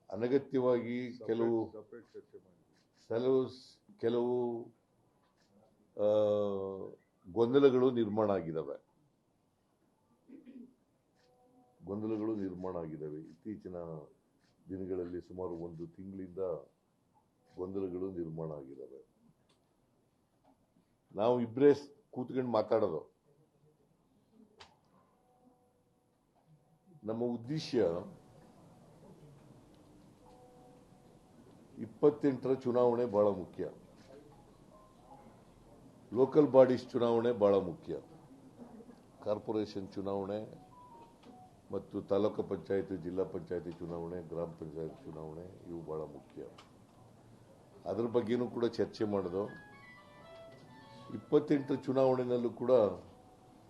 ಅನಗತ್ಯವಾಗಿ ಕೆಲವು ಗೊಂದಲಗಳು ನಿರ್ಮಾಣ ಆಗಿದ್ದಾವೆ. ಇತ್ತೀಚಿನ ದಿನಗಳಲ್ಲಿ ಸುಮಾರು 1 ತಿಂಗಳಿಂದ ಗೊಂದಲಗಳು ನಿರ್ಮಾಣ ಆಗಿದ್ದಾವೆ. ನಾವು ಇಬ್ಬರೇ ಕೂತ್ಕೊಂಡು ಮಾತಾಡೋದು. ನಮ್ಮ ಉದ್ದೇಶ 28ರ ಚುನಾವಣೆ ಬಹಳ ಮುಖ್ಯ. ಲೋಕಲ್ ಬಾಡೀಸ್ ಚುನಾವಣೆ ಬಹಳ ಮುಖ್ಯ. ಕಾರ್ಪೊರೇಷನ್ ಚುನಾವಣೆ ಮತ್ತು ತಾಲೂಕು ಪಂಚಾಯತ್, ಜಿಲ್ಲಾ ಪಂಚಾಯತಿ ಚುನಾವಣೆ, ಗ್ರಾಮ ಪಂಚಾಯತ್ ಚುನಾವಣೆ ಇವು ಬಹಳ ಮುಖ್ಯ. ಅದರ ಬಗ್ಗೆನೂ ಕೂಡ ಚರ್ಚೆ ಮಾಡೋದು. 28ರ ಚುನಾವಣೆಯಲ್ಲೂ ಕೂಡ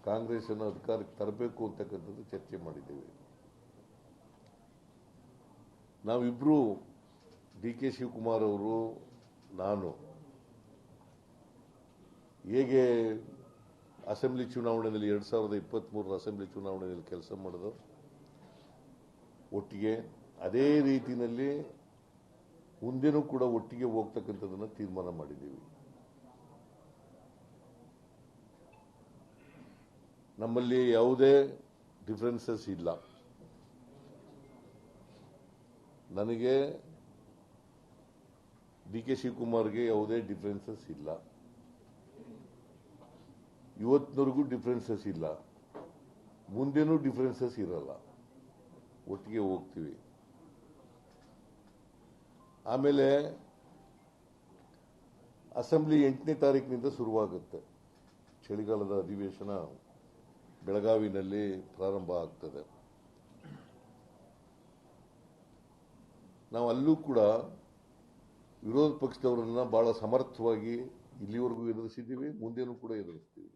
ಕಾಂಗ್ರೆಸ್ ಅನ್ನು ಅಧಿಕಾರಕ್ಕೆ ತರಬೇಕು ಅಂತಕ್ಕಂಥದ್ದು ಚರ್ಚೆ ಮಾಡಿದ್ದೇವೆ. ನಾವಿಬ್ರು ಡಿ.ಕೆ. ಶಿವಕುಮಾರ್ ಅವರು, ನಾನು ಹೇಗೆ ಅಸೆಂಬ್ಲಿ ಚುನಾವಣೆಯಲ್ಲಿ 2023ರ ಅಸೆಂಬ್ಲಿ ಚುನಾವಣೆಯಲ್ಲಿ ಕೆಲಸ ಮಾಡೋದು ಒಟ್ಟಿಗೆ, ಅದೇ ರೀತಿಯಲ್ಲಿ ಮುಂದೆನೂ ಕೂಡ ಒಟ್ಟಿಗೆ ಹೋಗ್ತಕ್ಕಂಥದ್ದನ್ನು ತೀರ್ಮಾನ ಮಾಡಿದ್ದೀವಿ. ನಮ್ಮಲ್ಲಿ ಯಾವುದೇ ಡಿಫರೆನ್ಸಸ್ ಇಲ್ಲ. ನನಗೆ ಡಿ.ಕೆ. ಶಿವಕುಮಾರ್ಗೆ ಯಾವುದೇ ಡಿಫರೆನ್ಸಸ್ ಇಲ್ಲ. ಇವತ್ತಿನವರೆಗೂ ಡಿಫರೆನ್ಸಸ್ ಇಲ್ಲ, ಮುಂದೇನೂ ಡಿಫರೆನ್ಸಸ್ ಇರಲ್ಲ. ಒಟ್ಟಿಗೆ ಹೋಗ್ತೀವಿ. ಆಮೇಲೆ ಅಸೆಂಬ್ಲಿ 8ನೇ ತಾರೀಕಿನಿಂದ ಶುರುವಾಗುತ್ತೆ. ಚಳಿಗಾಲದ ಅಧಿವೇಶನ ಬೆಳಗಾವಿನಲ್ಲಿ ಪ್ರಾರಂಭ ಆಗ್ತದೆ. ನಾವು ಅಲ್ಲೂ ಕೂಡ ವಿರೋಧ ಪಕ್ಷದವರನ್ನ ಬಹಳ ಸಮರ್ಥವಾಗಿ ಇಲ್ಲಿವರೆಗೂ ಎದುರಿಸಿದ್ದೀವಿ, ಮುಂದೇನೂ ಕೂಡ ಎದುರಿಸ್ತೀವಿ.